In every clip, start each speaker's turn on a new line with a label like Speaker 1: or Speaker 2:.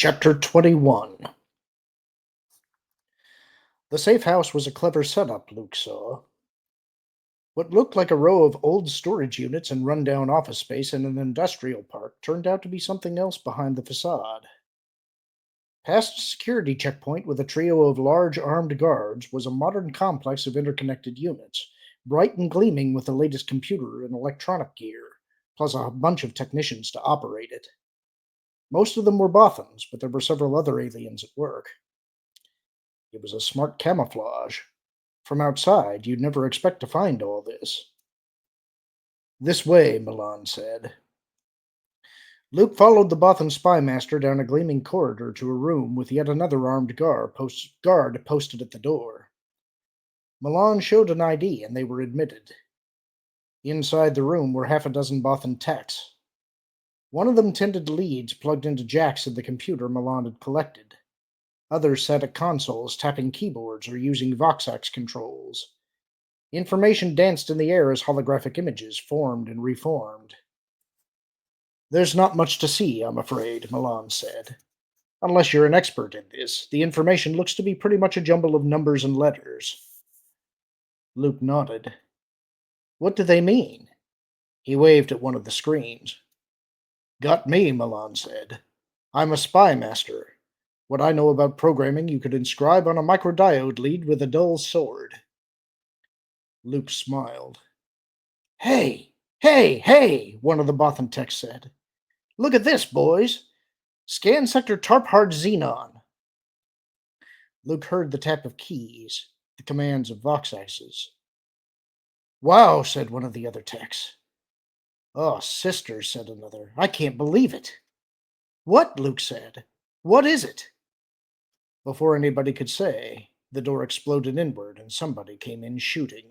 Speaker 1: Chapter 21. The safe house was a clever setup, Luke saw. What looked like a row of old storage units and rundown office space in an industrial park turned out to be something else behind the facade. Past a security checkpoint with a trio of large armed guards was a modern complex of interconnected units, bright and gleaming with the latest computer and electronic gear, plus a bunch of technicians to operate it. Most of them were Bothans, but there were several other aliens at work. It was a smart camouflage. From outside, you'd never expect to find all this. This way, Milan said. Luke followed the Bothan spy master down a gleaming corridor to a room with yet another armed guard posted at the door. Milan showed an ID, and they were admitted. Inside the room were half a dozen Bothan techs. One of them tended leads plugged into jacks in the computer Milan had collected. Others sat at consoles, tapping keyboards or using Voxax controls. Information danced in the air as holographic images formed and reformed. There's not much to see, I'm afraid, Milan said. Unless you're an expert in this, the information looks to be pretty much a jumble of numbers and letters. Luke nodded. What do they mean? He waved at one of the screens. Got me, Milan said. I'm a spy master. What I know about programming you could inscribe on a microdiode lead with a dull sword. Luke smiled. Hey, hey, one of the Bothan techs said. Look at this, boys. Scan sector Tarphard Xenon. Luke heard the tap of keys, the commands of Voxaxes. Wow, said one of the other techs. Oh, sister, said another. I can't believe it. What? Luke said. What is it? Before anybody could say, the door exploded inward and somebody came in shooting.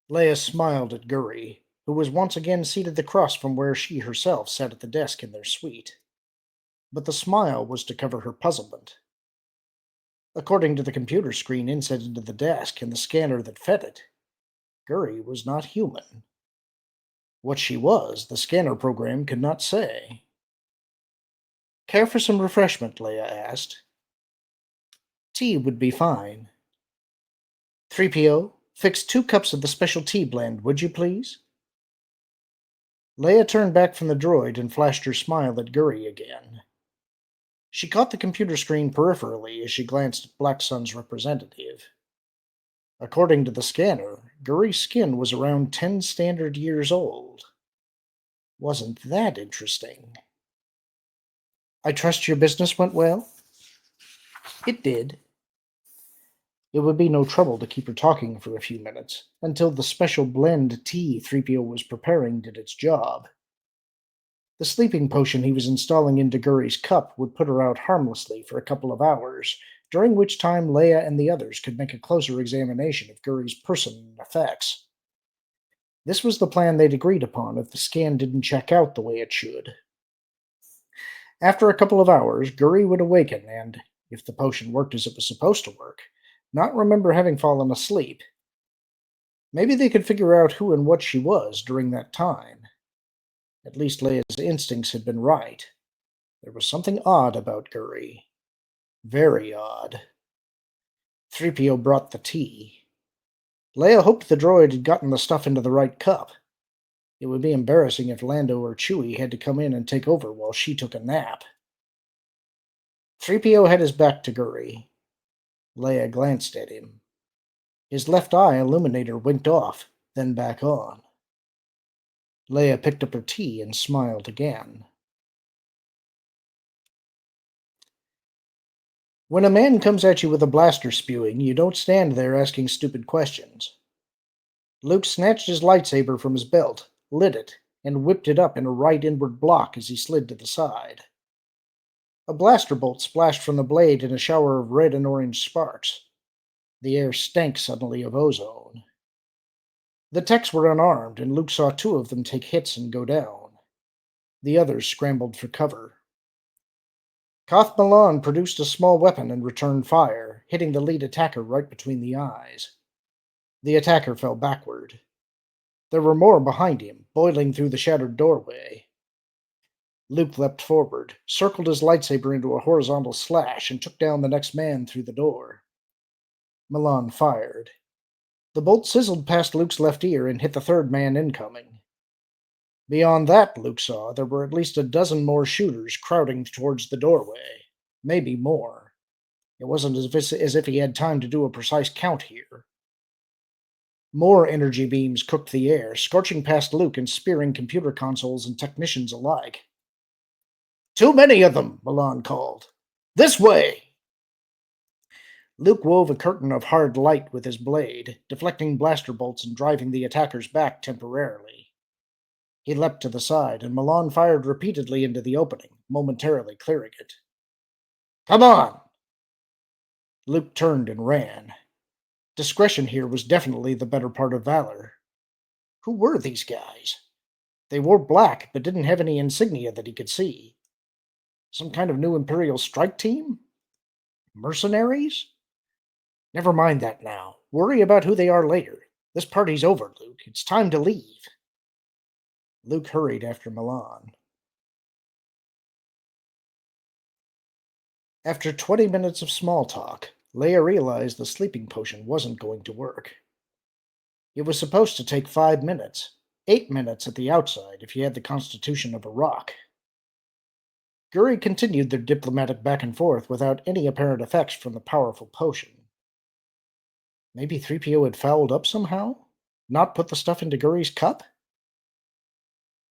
Speaker 1: Leia smiled at Guri, who was once again seated across from where she herself sat at the desk in their suite. But the smile was to cover her puzzlement. According to the computer screen inset into the desk and the scanner that fed it, Guri was not human. What she was, the scanner program could not say. Care for some refreshment? Leia asked. Tea would be fine. 3PO, fix 2 cups of the special tea blend, would you please? Leia turned back from the droid and flashed her smile at Guri again. She caught the computer screen peripherally as she glanced at Black Sun's representative. According to the scanner, Guri's skin was around 10 standard years old. Wasn't that interesting? I trust your business went well? It did. It would be no trouble to keep her talking for a few minutes, until the special blend tea 3PO was preparing did its job. The sleeping potion he was installing into Guri's cup would put her out harmlessly for a couple of hours, during which time Leia and the others could make a closer examination of Guri's person and effects. This was the plan they'd agreed upon if the scan didn't check out the way it should. After a couple of hours, Guri would awaken and, if the potion worked as it was supposed to work, not remember having fallen asleep. Maybe they could figure out who and what she was during that time. At least Leia's instincts had been right. There was something odd about Guri. Very odd. 3PO brought the tea. Leia hoped the droid had gotten the stuff into the right cup. It would be embarrassing if Lando or Chewie had to come in and take over while she took a nap. 3PO had his back to Guri. Leia glanced at him. His left eye illuminator winked off, then back on. Leia picked up her tea and smiled again. When a man comes at you with a blaster spewing, you don't stand there asking stupid questions. Luke snatched his lightsaber from his belt, lit it, and whipped it up in a right inward block as he slid to the side. A blaster bolt splashed from the blade in a shower of red and orange sparks. The air stank suddenly of ozone. The techs were unarmed, and Luke saw 2 of them take hits and go down. The others scrambled for cover. Koth Milan produced a small weapon and returned fire, hitting the lead attacker right between the eyes. The attacker fell backward. There were more behind him, boiling through the shattered doorway. Luke leapt forward, circled his lightsaber into a horizontal slash, and took down the next man through the door. Milan fired. The bolt sizzled past Luke's left ear and hit the third man incoming. Beyond that, Luke saw, there were at least a dozen more shooters crowding towards the doorway. Maybe more. It wasn't as if he had time to do a precise count here. More energy beams cooked the air, scorching past Luke and spearing computer consoles and technicians alike. "Too many of them," Milan called. "This way!" Luke wove a curtain of hard light with his blade, deflecting blaster bolts and driving the attackers back temporarily. He leapt to the side, and Milan fired repeatedly into the opening, momentarily clearing it. "Come on!" Luke turned and ran. Discretion here was definitely the better part of valor. Who were these guys? They wore black, but didn't have any insignia that he could see. Some kind of new Imperial strike team? Mercenaries? Never mind that now. Worry about who they are later. This party's over, Luke. It's time to leave. Luke hurried after Milan. After 20 minutes of small talk, Leia realized the sleeping potion wasn't going to work. It was supposed to take 5 minutes, 8 minutes at the outside if you had the constitution of a rock. Guri continued their diplomatic back and forth without any apparent effects from the powerful potion. Maybe 3PO had fouled up somehow? Not put the stuff into Guri's cup?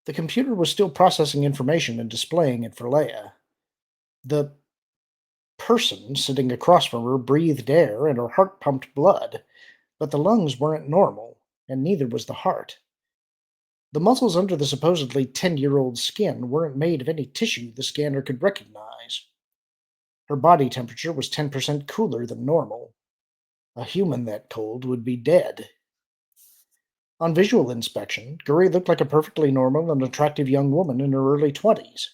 Speaker 1: The computer was still processing information and displaying it for Leia. The person sitting across from her breathed air and her heart pumped blood, but the lungs weren't normal, and neither was the heart. The muscles under the supposedly 10-year-old skin weren't made of any tissue the scanner could recognize. Her body temperature was 10% cooler than normal. A human that cold would be dead. On visual inspection, Guri looked like a perfectly normal and attractive young woman in her early 20s.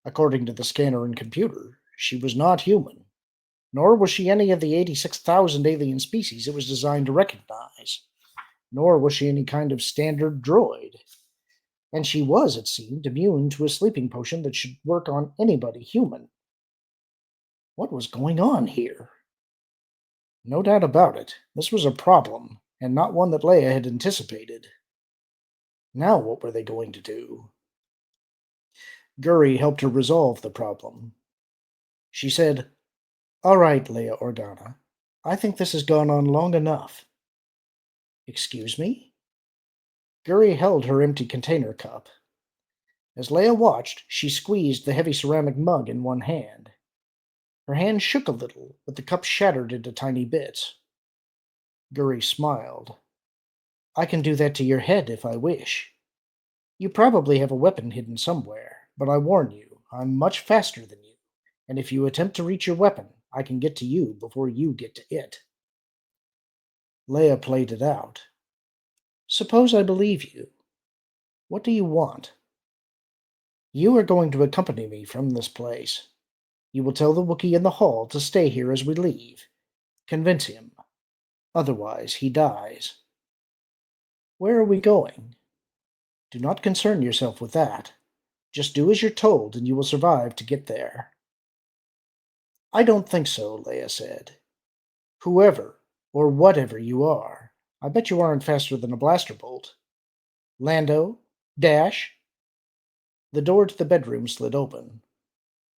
Speaker 1: According to the scanner and computer, she was not human, nor was she any of the 86,000 alien species it was designed to recognize. Nor was she any kind of standard droid. And she was, it seemed, immune to a sleeping potion that should work on anybody human. What was going on here? No doubt about it, this was a problem, and not one that Leia had anticipated. Now what were they going to do? Guri helped her resolve the problem. She said, "All right, Leia Organa, I think this has gone on long enough." "Excuse me?" Guri held her empty container cup. As Leia watched, she squeezed the heavy ceramic mug in one hand. Her hand shook a little, but the cup shattered into tiny bits. Guri smiled. "I can do that to your head if I wish. You probably have a weapon hidden somewhere, but I warn you, I'm much faster than you, and if you attempt to reach your weapon, I can get to you before you get to it." Leia played it out. "Suppose I believe you. What do you want?" "You are going to accompany me from this place. You will tell the Wookiee in the hall to stay here as we leave. Convince him. Otherwise, he dies." "Where are we going?" "Do not concern yourself with that. Just do as you're told, and you will survive to get there." "I don't think so," Leia said. "Whoever, or whatever you are, I bet you aren't faster than a blaster bolt. Lando, Dash." The door to the bedroom slid open.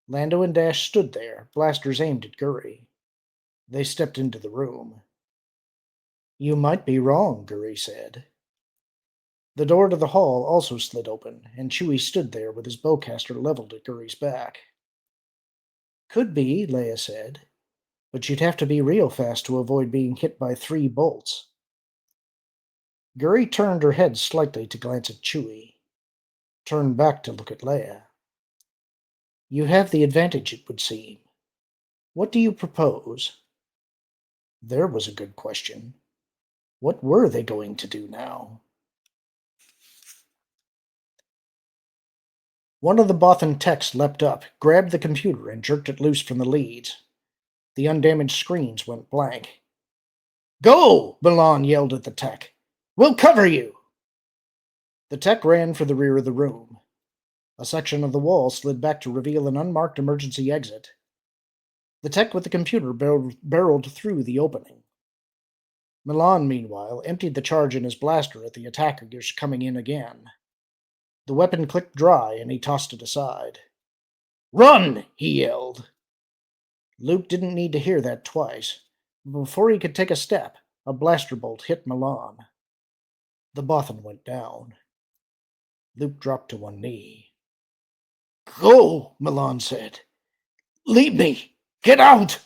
Speaker 1: Lando and Dash stood there, blasters aimed at Guri. They stepped into the room. "You might be wrong," Guri said. The door to the hall also slid open, and Chewie stood there with his bowcaster leveled at Guri's back. "Could be," Leia said, "but you'd have to be real fast to avoid being hit by 3 bolts." Guri turned her head slightly to glance at Chewie, turned back to look at Leia. "You have the advantage, it would seem. What do you propose?" There was a good question. What were they going to do now? One of the Bothan techs leapt up, grabbed the computer, and jerked it loose from the leads. The undamaged screens went blank. "Go!" Milan yelled at the tech. "We'll cover you!" The tech ran for the rear of the room. A section of the wall slid back to reveal an unmarked emergency exit. The tech with the computer barreled through the opening. Milan, meanwhile, emptied the charge in his blaster at the attackers coming in again. The weapon clicked dry, and he tossed it aside. "Run!" he yelled. Luke didn't need to hear that twice. Before he could take a step, a blaster bolt hit Milan. The Bothan went down. Luke dropped to one knee. "Go," Milan said. "Leave me! Get out!"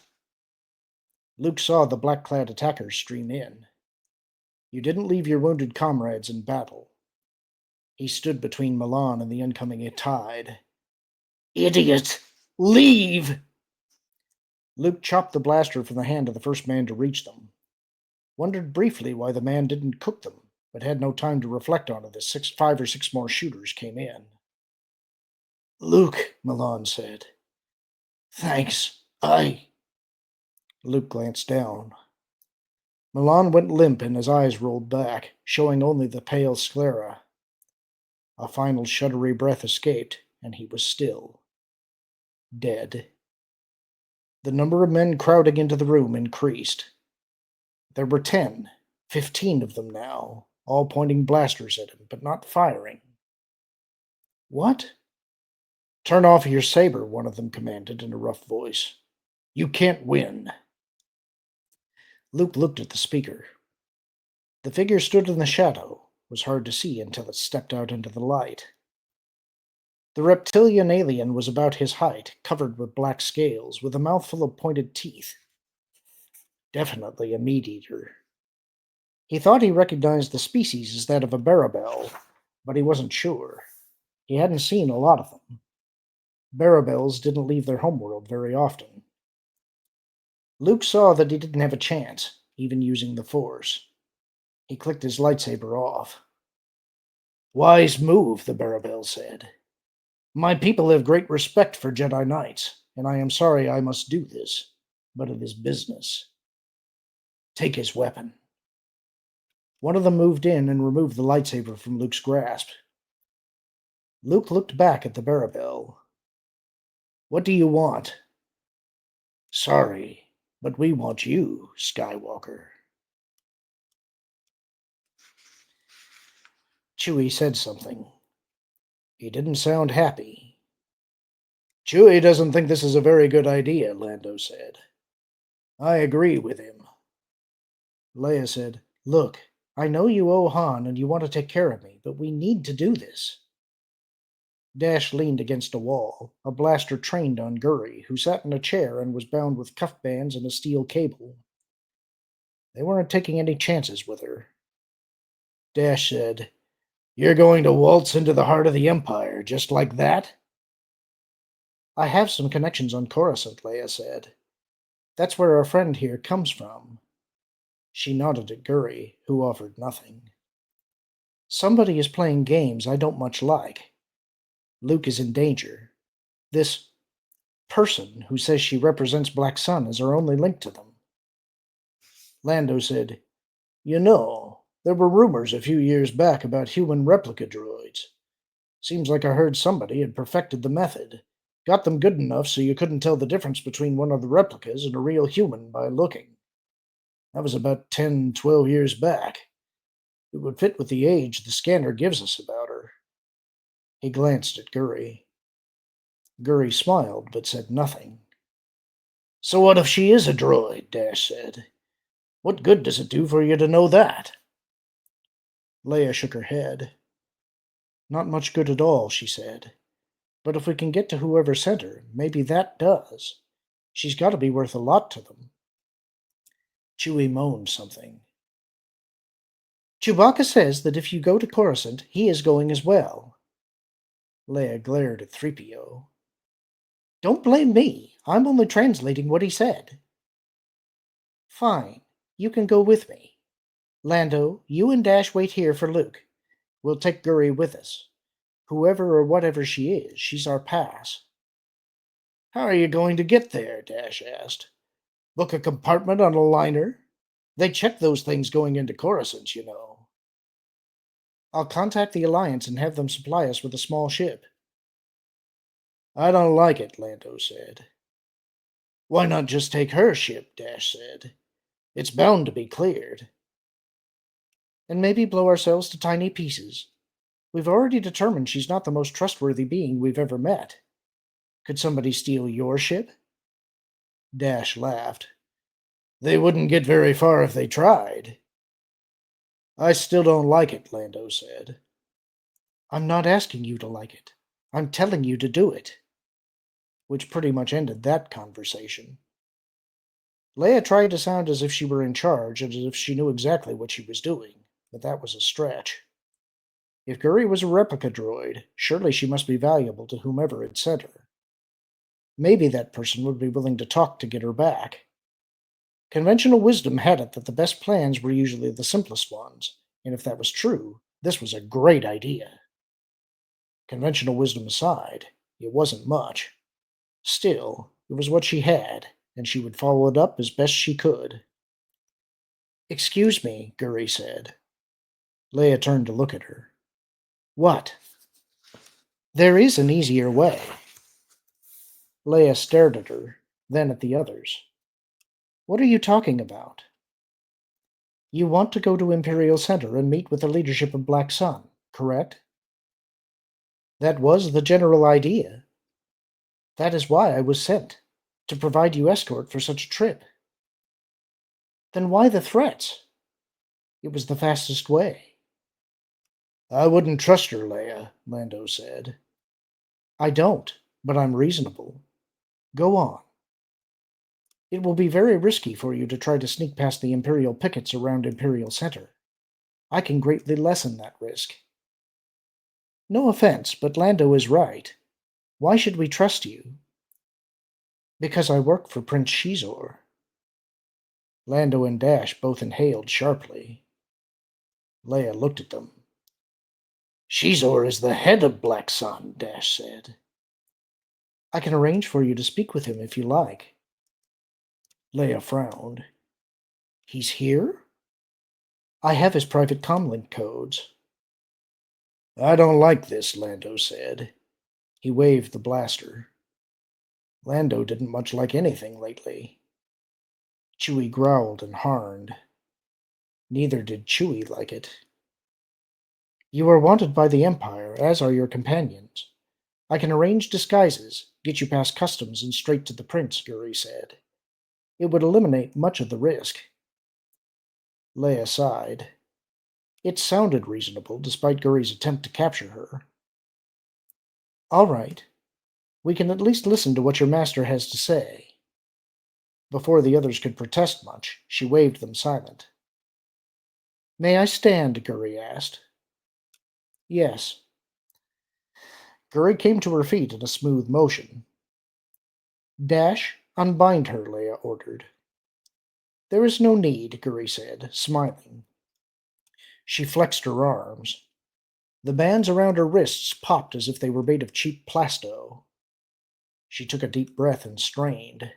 Speaker 1: Luke saw the black-clad attackers stream in. "You didn't leave your wounded comrades in battle." He stood between Milan and the incoming tide. "Idiot! Leave!" Luke chopped the blaster from the hand of the first man to reach them. Wondered briefly why the man didn't cook them, but had no time to reflect on it as 5 or 6 more shooters came in. "Luke," Milan said. "Thanks. Luke glanced down. Milan went limp and his eyes rolled back, showing only the pale sclera. A final shuddery breath escaped, and he was still. Dead. The number of men crowding into the room increased. There were 10, 15 of them now, all pointing blasters at him, but not firing. "What?" "Turn off your saber," one of them commanded in a rough voice. "You can't win." Luke looked at the speaker. The figure stood in the shadow, was hard to see until it stepped out into the light. The reptilian alien was about his height, covered with black scales, with a mouthful of pointed teeth. Definitely a meat-eater. He thought he recognized the species as that of a barabel, but he wasn't sure. He hadn't seen a lot of them. Barabels didn't leave their homeworld very often. Luke saw that he didn't have a chance, even using the Force. He clicked his lightsaber off. "Wise move," the Barabel said. "My people have great respect for Jedi Knights, and I am sorry I must do this, but it is business. Take his weapon." One of them moved in and removed the lightsaber from Luke's grasp. Luke looked back at the Barabel. "What do you want?" "Sorry, but we want you, Skywalker." Chewie said something. He didn't sound happy. "Chewie doesn't think this is a very good idea," Lando said. "I agree with him." Leia said, "Look, I know you owe Han and you want to take care of me, but we need to do this." Dash leaned against a wall, a blaster trained on Guri, who sat in a chair and was bound with cuff bands and a steel cable. They weren't taking any chances with her. Dash said, "You're going to waltz into the heart of the Empire, just like that?" "I have some connections on Coruscant," Leia said. "That's where our friend here comes from." She nodded at Guri, who offered nothing. "Somebody is playing games I don't much like. Luke is in danger. This person who says she represents Black Sun is our only link to them." Lando said, "You know, there were rumors a few years back about human replica droids. Seems like I heard somebody had perfected the method. Got them good enough so you couldn't tell the difference between one of the replicas and a real human by looking. That was about 10, 12 years back. It would fit with the age the scanner gives us about her." He glanced at Guri. Guri smiled, but said nothing. "So what if she is a droid?" Dash said. "What good does it do for you to know that?" Leia shook her head. "Not much good at all," she said. "But if we can get to whoever sent her, maybe that does. She's got to be worth a lot to them." Chewie moaned something. "Chewbacca says that if you go to Coruscant, he is going as well." Leia glared at 3PO. "Don't blame me. I'm only translating what he said." "Fine. You can go with me. Lando, you and Dash wait here for Luke. We'll take Guri with us. Whoever or whatever she is, she's our pass." "How are you going to get there?" Dash asked. "Book a compartment on a liner? They check those things going into Coruscant, you know." "I'll contact the Alliance and have them supply us with a small ship." I don't like it, Lando said. Why not just take her ship, Dash said. It's bound to be cleared. And maybe blow ourselves to tiny pieces. We've already determined she's not the most trustworthy being we've ever met. Could somebody steal your ship? Dash laughed. They wouldn't get very far if they tried. I still don't like it, Lando said. I'm not asking you to like it. I'm telling you to do it. Which pretty much ended that conversation. Leia tried to sound as if she were in charge and as if she knew exactly what she was doing, but that was a stretch. If Guri was a replica droid, surely she must be valuable to whomever had sent her. Maybe that person would be willing to talk to get her back. Conventional wisdom had it that the best plans were usually the simplest ones, and if that was true, this was a great idea. Conventional wisdom aside, it wasn't much. Still, it was what she had, and she would follow it up as best she could. Excuse me, Guri said. Leia turned to look at her. What? There is an easier way. Leia stared at her, then at the others. What are you talking about? You want to go to Imperial Center and meet with the leadership of Black Sun, correct? That was the general idea. That is why I was sent, to provide you escort for such a trip. Then why the threats? It was the fastest way. I wouldn't trust her, Leia, Lando said. I don't, but I'm reasonable. Go on. It will be very risky for you to try to sneak past the Imperial pickets around Imperial Center. I can greatly lessen that risk. No offense, but Lando is right. Why should we trust you? Because I work for Prince Shizor. Lando and Dash both inhaled sharply. Leia looked at them. Shizor is the head of Black Sun, Dash said. I can arrange for you to speak with him if you like. Leia frowned. He's here? I have his private comlink codes. I don't like this, Lando said. He waved the blaster. Lando didn't much like anything lately. Chewie growled and harned. Neither did Chewie like it. You are wanted by the Empire, as are your companions. I can arrange disguises, get you past customs and straight to the Prince, Guri said. It would eliminate much of the risk. Leia sighed. It sounded reasonable, despite Guri's attempt to capture her. All right. We can at least listen to what your master has to say. Before the others could protest much, she waved them silent. May I stand? Guri asked. Yes. Guri came to her feet in a smooth motion. Dash, unbind her, Leia ordered. There is no need, Guri said, smiling. She flexed her arms. The bands around her wrists popped as if they were made of cheap plasto. She took a deep breath and strained.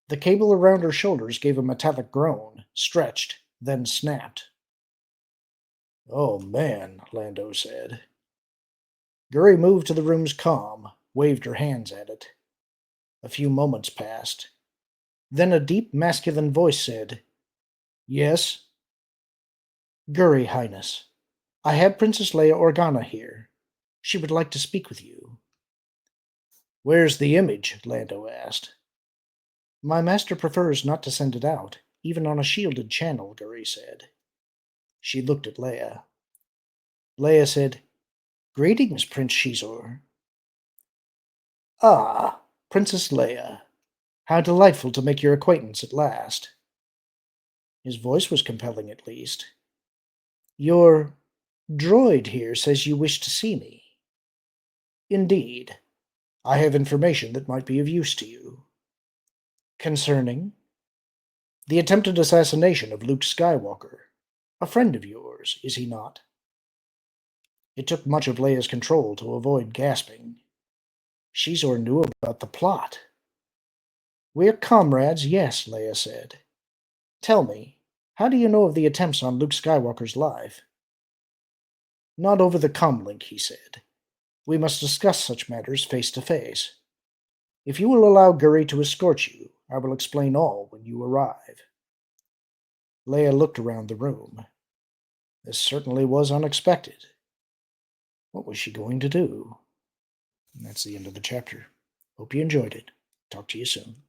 Speaker 1: The cable around her shoulders gave a metallic groan, stretched, then snapped. Oh man, Lando said. Guri moved to the room's comm, waved her hands at it. A few moments passed. Then a deep masculine voice said, Yes? Guri, Highness. I have Princess Leia Organa here. She would like to speak with you. Where's the image? Lando asked. My master prefers not to send it out, even on a shielded channel, Guri said. She looked at Leia. Leia said, Greetings, Prince Shizor. Ah, Princess Leia. How delightful to make your acquaintance at last. His voice was compelling, at least. Your droid here says you wish to see me. Indeed. I have information that might be of use to you. Concerning? The attempted assassination of Luke Skywalker. A friend of yours, is he not? It took much of Leia's control to avoid gasping. Shizor knew about the plot. We're comrades, yes, Leia said. Tell me, how do you know of the attempts on Luke Skywalker's life? Not over the comlink, he said. We must discuss such matters face to face. If you will allow Guri to escort you, I will explain all when you arrive." Leia looked around the room. This certainly was unexpected. What was she going to do? And that's the end of the chapter. Hope you enjoyed it. Talk to you soon.